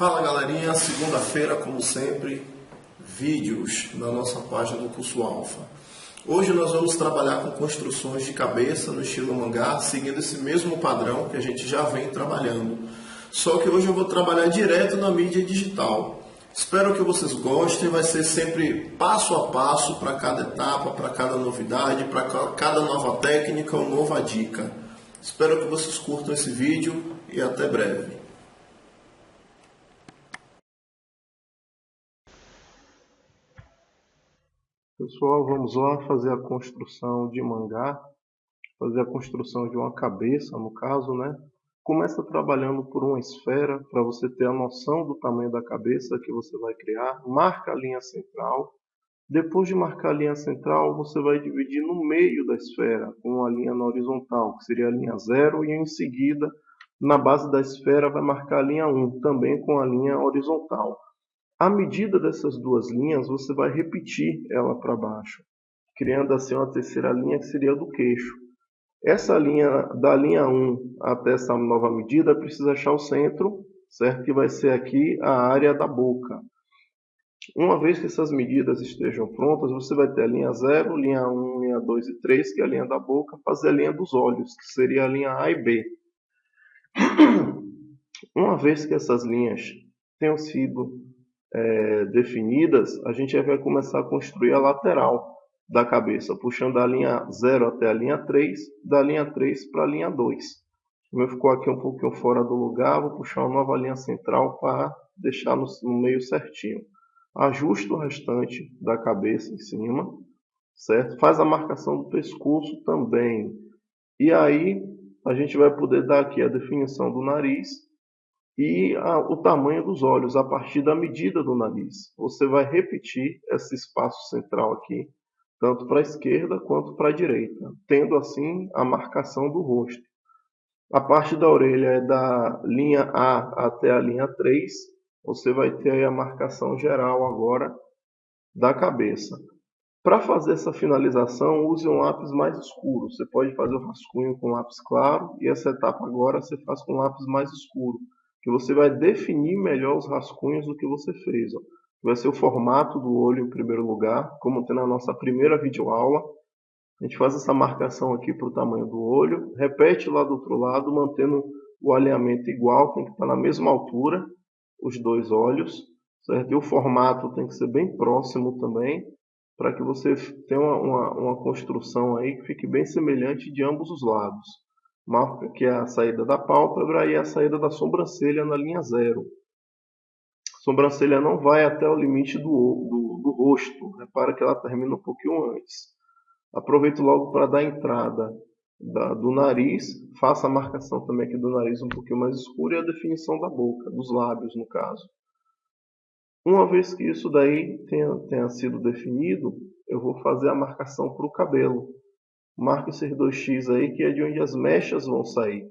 Fala galerinha, segunda-feira, como sempre, vídeos na nossa página do curso Alfa. Hoje nós vamos trabalhar com construções de cabeça no estilo mangá, seguindo esse mesmo padrão que a gente já vem trabalhando. Só que hoje eu vou trabalhar direto na mídia digital. Espero que vocês gostem, vai ser sempre passo a passo para cada etapa, para cada novidade, para cada nova técnica ou nova dica. Espero que vocês curtam esse vídeo e até breve. Pessoal, vamos lá fazer a construção de mangá, fazer a construção de uma cabeça, no caso, né? Começa trabalhando por uma esfera, para você ter a noção do tamanho da cabeça que você vai criar. Marca a linha central. Depois de marcar a linha central, você vai dividir no meio da esfera, com uma linha na horizontal, que seria a linha 0, e em seguida, na base da esfera, vai marcar a linha 1, também com a linha horizontal. À medida dessas duas linhas, você vai repetir ela para baixo, criando assim uma terceira linha que seria a do queixo. Essa linha, da linha 1 até essa nova medida, precisa achar o centro, certo? Que vai ser aqui a área da boca. Uma vez que essas medidas estejam prontas, você vai ter a linha 0, linha 1, linha 2 e 3, que é a linha da boca, fazer a linha dos olhos, que seria a linha A e B. Uma vez que essas linhas tenham sido definidas, a gente vai começar a construir a lateral da cabeça, puxando a linha 0 até a linha 3, da linha 3 para a linha 2. O meu ficou aqui um pouquinho fora do lugar, vou puxar uma nova linha central para deixar no meio certinho. Ajusta o restante da cabeça em cima, certo? Faz a marcação do pescoço também. E aí a gente vai poder dar aqui a definição do nariz e o tamanho dos olhos a partir da medida do nariz. Você vai repetir esse espaço central aqui, tanto para a esquerda quanto para a direita, tendo assim a marcação do rosto. A parte da orelha é da linha A até a linha 3, você vai ter aí a marcação geral agora da cabeça. Para fazer essa finalização, use um lápis mais escuro. Você pode fazer o rascunho com lápis claro e essa etapa agora você faz com lápis mais escuro, que você vai definir melhor os rascunhos do que você fez. Ó. Vai ser o formato do olho em primeiro lugar, como tem na nossa primeira videoaula. A gente faz essa marcação aqui para o tamanho do olho, repete lá do outro lado, mantendo o alinhamento igual, tem que estar na mesma altura, os dois olhos, certo? E o formato tem que ser bem próximo também, para que você tenha uma construção aí que fique bem semelhante de ambos os lados. Marca aqui a saída da pálpebra e a saída da sobrancelha na linha 0. A sobrancelha não vai até o limite do rosto. Repara que ela termina um pouquinho antes. Aproveito logo para dar a entrada do nariz. Faça a marcação também aqui do nariz um pouquinho mais escuro e a definição da boca, dos lábios no caso. Uma vez que isso daí tenha sido definido, eu vou fazer a marcação para o cabelo. Marque esses 2x aí, que é de onde as mechas vão sair.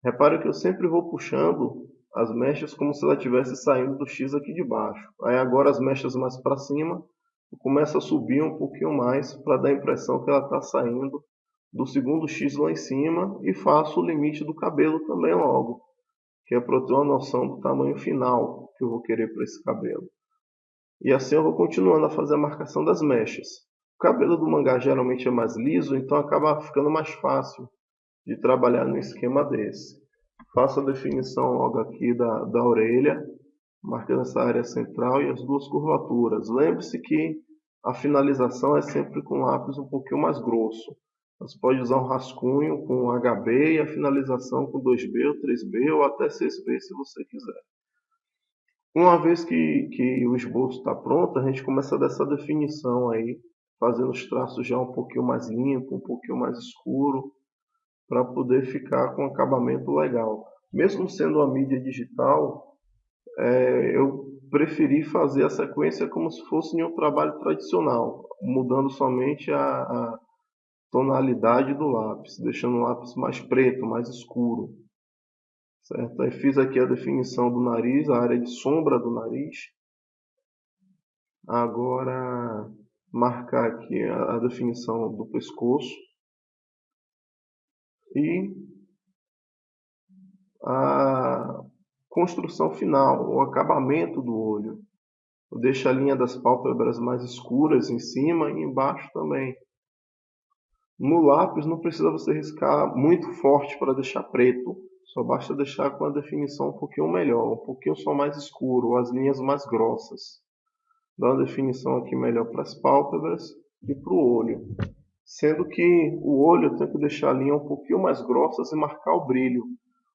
Repare que eu sempre vou puxando as mechas como se ela estivesse saindo do X aqui de baixo. Aí agora as mechas mais para cima, eu começo a subir um pouquinho mais para dar a impressão que ela está saindo do segundo X lá em cima e faço o limite do cabelo também logo, que é para eu ter uma noção do tamanho final que eu vou querer para esse cabelo. E assim eu vou continuando a fazer a marcação das mechas. O cabelo do mangá geralmente é mais liso, então acaba ficando mais fácil de trabalhar no esquema desse. Faço a definição logo aqui da orelha, marcando essa área central e as duas curvaturas. Lembre-se que a finalização é sempre com lápis um pouquinho mais grosso. Você pode usar um rascunho com HB e a finalização com 2B ou 3B ou até 6B se você quiser. Uma vez que o esboço está pronto, a gente começa a dar essa definição aí, fazendo os traços já um pouquinho mais limpo, um pouquinho mais escuro, para poder ficar com um acabamento legal. Mesmo sendo uma mídia digital, eu preferi fazer a sequência como se fosse em um trabalho tradicional, mudando somente a tonalidade do lápis, deixando o lápis mais preto, mais escuro. Certo? Aí fiz aqui a definição do nariz, a área de sombra do nariz. Agora, marcar aqui a definição do pescoço. E construção final, o acabamento do olho. Deixa a linha das pálpebras mais escuras em cima e embaixo também. No lápis não precisa você riscar muito forte para deixar preto. Só basta deixar com a definição um pouquinho melhor, um pouquinho só mais escuro, as linhas mais grossas. Dá uma definição aqui melhor para as pálpebras e para o olho. Sendo que o olho tem que deixar a linha um pouquinho mais grossas e marcar o brilho.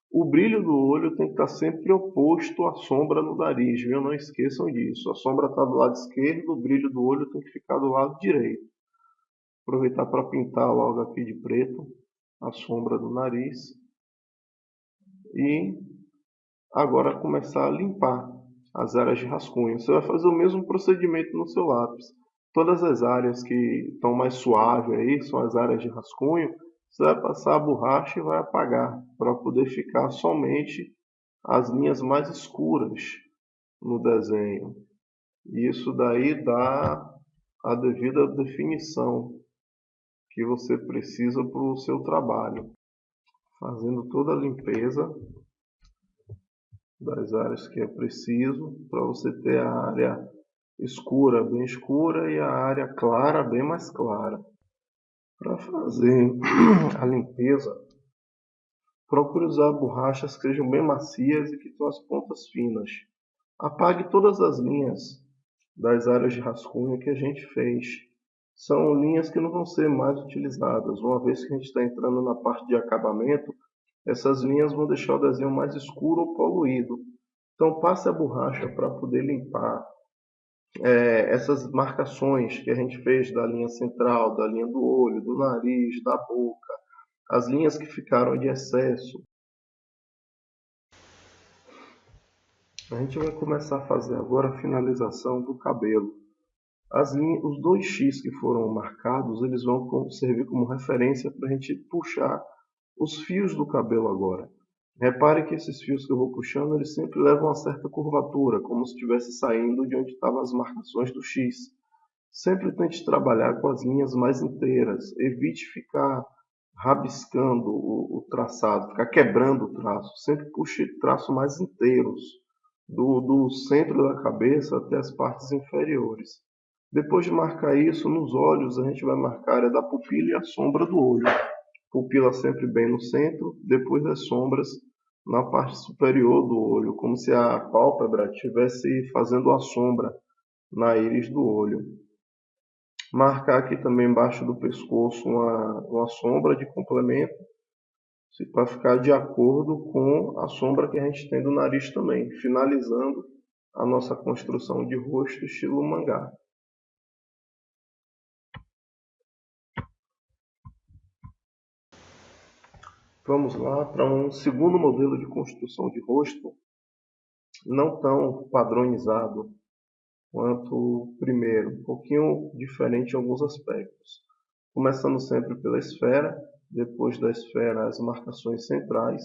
O brilho do olho tem que estar sempre oposto à sombra no nariz, viu? Não esqueçam disso. A sombra está do lado esquerdo, o brilho do olho tem que ficar do lado direito. Aproveitar para pintar logo aqui de preto a sombra do nariz. E agora começar a limpar as áreas de rascunho. Você vai fazer o mesmo procedimento no seu lápis. Todas as áreas que estão mais suaves aí, são as áreas de rascunho, você vai passar a borracha e vai apagar, para poder ficar somente as linhas mais escuras no desenho. E isso daí dá a devida definição que você precisa para o seu trabalho. Fazendo toda a limpeza das áreas que é preciso, para você ter a área escura bem escura e a área clara bem mais clara. Para fazer a limpeza, procure usar borrachas que sejam bem macias e que tenham as pontas finas. Apague todas as linhas das áreas de rascunho que a gente fez. São linhas que não vão ser mais utilizadas. Uma vez que a gente está entrando na parte de acabamento, essas linhas vão deixar o desenho mais escuro ou poluído. Então passe a borracha para poder limpar essas marcações que a gente fez da linha central, da linha do olho, do nariz, da boca, as linhas que ficaram de excesso. A gente vai começar a fazer agora a finalização do cabelo. Os dois X que foram marcados, eles vão servir como referência para a gente puxar os fios do cabelo agora. Repare que esses fios que eu vou puxando, eles sempre levam uma certa curvatura, como se estivesse saindo de onde estavam as marcações do X. Sempre tente trabalhar com as linhas mais inteiras. Evite ficar rabiscando o traçado, ficar quebrando o traço. Sempre puxe traços mais inteiros, do centro da cabeça até as partes inferiores. Depois de marcar isso, nos olhos a gente vai marcar a área da pupila e a sombra do olho. Pupila sempre bem no centro, depois as sombras na parte superior do olho, como se a pálpebra estivesse fazendo a sombra na íris do olho. Marcar aqui também embaixo do pescoço uma sombra de complemento, para ficar de acordo com a sombra que a gente tem do nariz também, finalizando a nossa construção de rosto estilo mangá. Vamos lá para um segundo modelo de construção de rosto, não tão padronizado quanto o primeiro, um pouquinho diferente em alguns aspectos. Começando sempre pela esfera, depois da esfera as marcações centrais,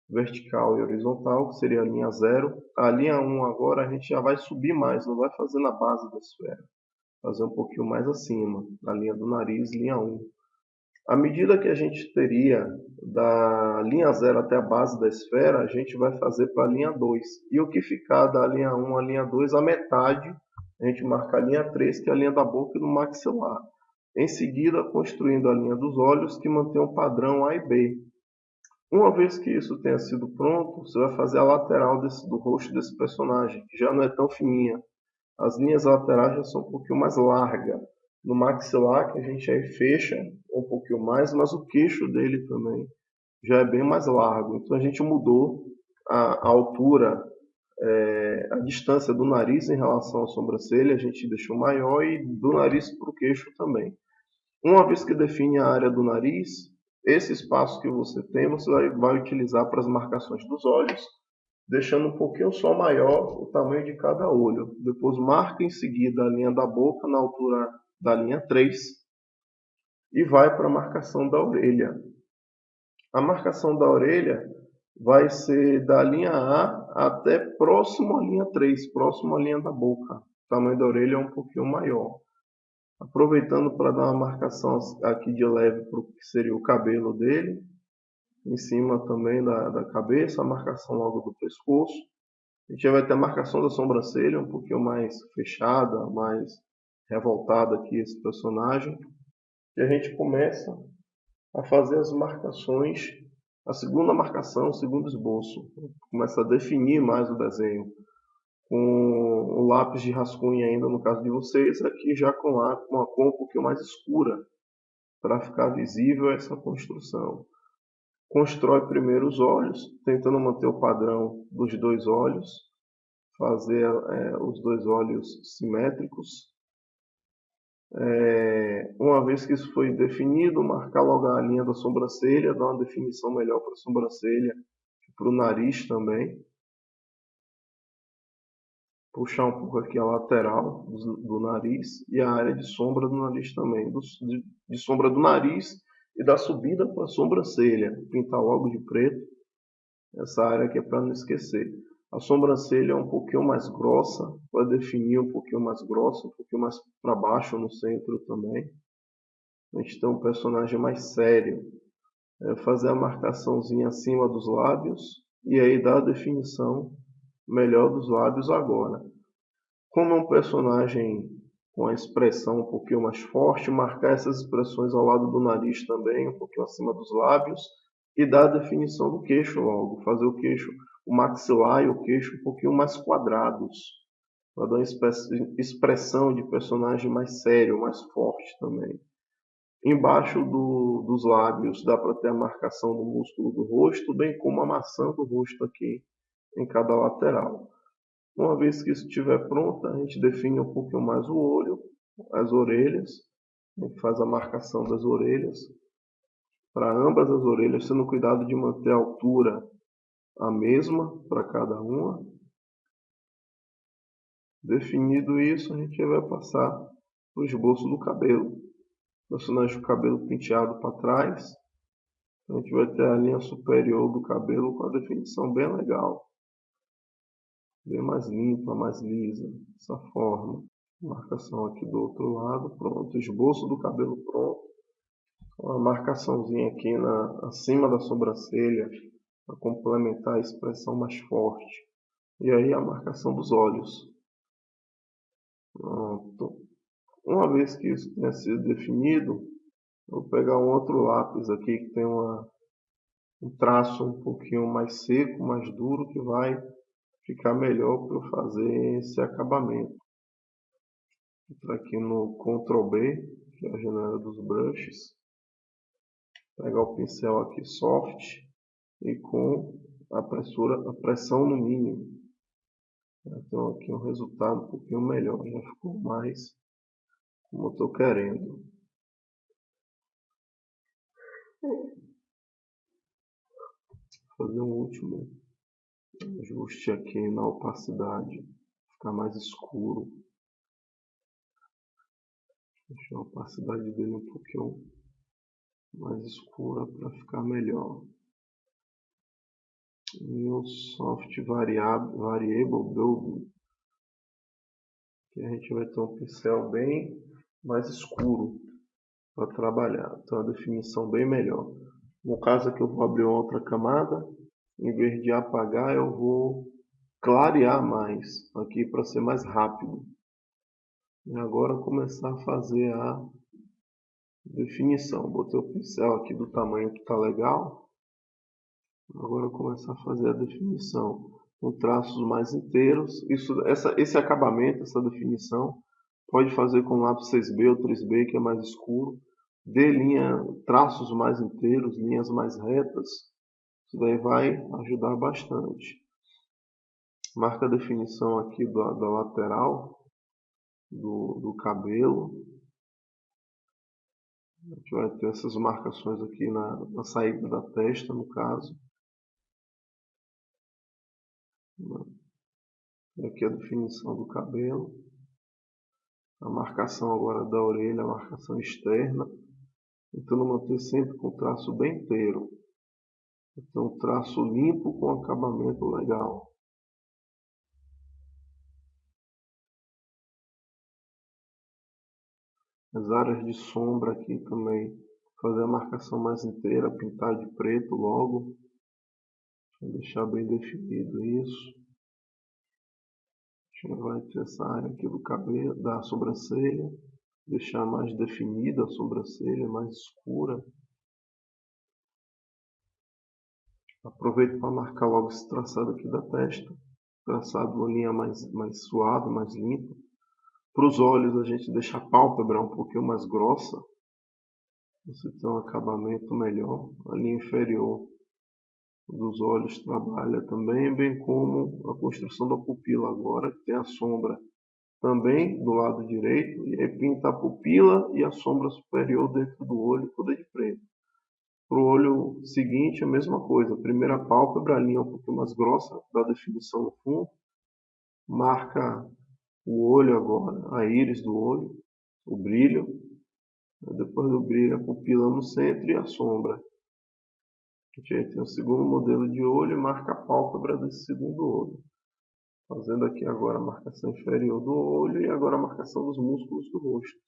vertical e horizontal, que seria a linha 0. A linha 1 agora a gente já vai subir mais, não vai fazer na base da esfera, fazer um pouquinho mais acima, na linha do nariz, linha 1. À medida que a gente teria da linha 0 até a base da esfera, a gente vai fazer para a linha 2. E o que ficar da linha 1 à linha 2, a metade, a gente marca a linha 3, que é a linha da boca e do maxilar. Em seguida, construindo a linha dos olhos, que mantém o padrão A e B. Uma vez que isso tenha sido pronto, você vai fazer a lateral do rosto desse personagem, que já não é tão fininha. As linhas laterais já são um pouquinho mais largas. No maxilar, que a gente aí fecha um pouquinho mais, mas o queixo dele também já é bem mais largo. Então a gente mudou a altura, a distância do nariz em relação à sobrancelha, a gente deixou maior, e do nariz para o queixo também. Uma vez que define a área do nariz, esse espaço que você tem, você vai utilizar para as marcações dos olhos, deixando um pouquinho só maior o tamanho de cada olho. Depois marca em seguida a linha da boca na altura da linha 3 e vai para a marcação da orelha. A marcação da orelha vai ser da linha A até próximo à linha 3, próximo à linha da boca. O tamanho da orelha é um pouquinho maior. Aproveitando para dar uma marcação aqui de leve para o que seria o cabelo dele, em cima também da cabeça, a marcação logo do pescoço. A gente já vai ter a marcação da sobrancelha um pouquinho mais fechada, mais revoltada aqui esse personagem. E a gente começa a fazer as marcações, a segunda marcação, o segundo esboço. Começa a definir mais o desenho com o lápis de rascunho ainda, no caso de vocês, aqui já com uma cor um pouquinho mais escura, para ficar visível essa construção. Constrói primeiro os olhos, tentando manter o padrão dos dois olhos, fazer os dois olhos simétricos. Uma vez que isso foi definido, marcar logo a linha da sobrancelha, dar uma definição melhor para a sobrancelha e para o nariz também. Puxar um pouco aqui a lateral do nariz e a área de sombra do nariz também. De sombra do nariz e da subida para a sobrancelha. Pintar logo de preto essa área aqui é para não esquecer. A sobrancelha é um pouquinho mais grossa, vai definir um pouquinho mais grossa, um pouquinho mais para baixo no centro também. A gente tem um personagem mais sério. Fazer a marcaçãozinha acima dos lábios e aí dar a definição melhor dos lábios agora. Como é um personagem com a expressão um pouquinho mais forte, marcar essas expressões ao lado do nariz também, um pouquinho acima dos lábios, e dar a definição do queixo logo, fazer o queixo, o maxilar e o queixo um pouquinho mais quadrados, para dar uma expressão de personagem mais sério, mais forte também. Embaixo dos lábios dá para ter a marcação do músculo do rosto, bem como a maçã do rosto aqui em cada lateral. Uma vez que isso estiver pronto, a gente define um pouquinho mais o olho, as orelhas, a gente faz a marcação das orelhas, para ambas as orelhas, tendo cuidado de manter a altura a mesma para cada uma. Definido isso, a gente vai passar para o esboço do cabelo. O personagem com o cabelo penteado para trás, a gente vai ter a linha superior do cabelo com a definição bem legal. Bem mais limpa, mais lisa, dessa forma. Marcação aqui do outro lado, pronto. Esboço do cabelo pronto. Uma marcaçãozinha aqui acima da sobrancelha para complementar a expressão mais forte. E aí a marcação dos olhos. Pronto. Uma vez que isso tenha sido definido, eu vou pegar um outro lápis aqui que tem um traço um pouquinho mais seco, mais duro, que vai ficar melhor para eu fazer esse acabamento. Entrar aqui no Ctrl B, que é a janela dos brushes. Pegar o pincel aqui soft e com a pressão no mínimo. Então aqui um resultado um pouquinho melhor, já ficou mais como eu estou querendo. Vou fazer um último ajuste aqui na opacidade, ficar mais escuro. Deixar a opacidade dele um pouquinho mais escura para ficar melhor. E o Soft Variable Building, que a gente vai ter um pincel bem mais escuro para trabalhar, então a definição bem melhor. No caso aqui eu vou abrir outra camada, em vez de apagar eu vou clarear mais aqui para ser mais rápido. E agora começar a fazer a definição. Botei o pincel aqui do tamanho que está legal. Agora começar a fazer a definição com traços mais inteiros. Esse acabamento, essa definição, pode fazer com lápis 6B ou 3B, que é mais escuro. Dê traços mais inteiros, linhas mais retas. Isso daí vai ajudar bastante. Marca a definição aqui da lateral do cabelo. A gente vai ter essas marcações aqui na saída da testa, no caso. Aqui a definição do cabelo. A marcação agora da orelha, a marcação externa. Tentando manter sempre com o traço bem inteiro. Então, traço limpo com acabamento legal. As áreas de sombra aqui também fazer a marcação mais inteira, pintar de preto logo, deixar bem definido isso. A gente vai ter essa área aqui do cabelo, da sobrancelha, deixar mais definida a sobrancelha, mais escura. Aproveito para marcar logo esse traçado aqui da testa, traçado uma linha mais suave, mais limpa. Para os olhos a gente deixa a pálpebra um pouquinho mais grossa, você tem um acabamento melhor. A linha inferior dos olhos trabalha também, bem como a construção da pupila agora, que tem a sombra também do lado direito, e aí pinta a pupila e a sombra superior dentro do olho, toda de preto. Para o olho seguinte, a mesma coisa. A primeira pálpebra, a linha um pouquinho mais grossa, dá definição no fundo. Marca o olho agora, a íris do olho, o brilho. Depois do brilho, a pupila no centro e a sombra. A gente aí tem o segundo modelo de olho e marca a pálpebra desse segundo olho. Fazendo aqui agora a marcação inferior do olho e agora a marcação dos músculos do rosto.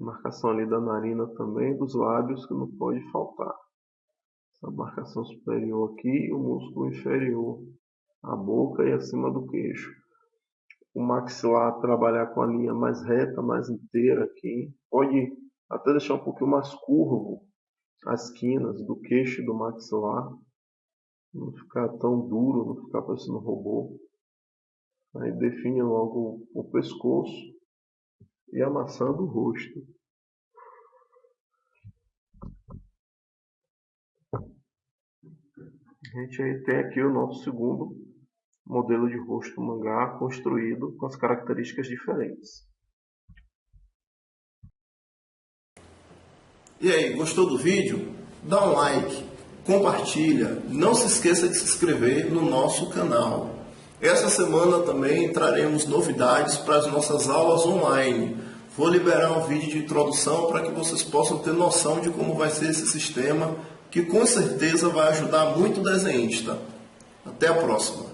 Marcação ali da narina também, dos lábios, que não pode faltar. Essa marcação superior aqui e o músculo inferior, a boca e acima do queixo. O maxilar trabalhar com a linha mais reta, mais inteira aqui. Pode até deixar um pouquinho mais curvo as quinas do queixo e do maxilar. Não ficar tão duro, não ficar parecendo um robô. Aí define logo o pescoço e a maçã do rosto. A gente aí tem aqui o nosso segundo modelo de rosto mangá construído com as características diferentes. E aí, gostou do vídeo? Dá um like, compartilha, não se esqueça de se inscrever no nosso canal. Essa semana também traremos novidades para as nossas aulas online. Vou liberar um vídeo de introdução para que vocês possam ter noção de como vai ser esse sistema, que com certeza vai ajudar muito o desenhista. Até a próxima!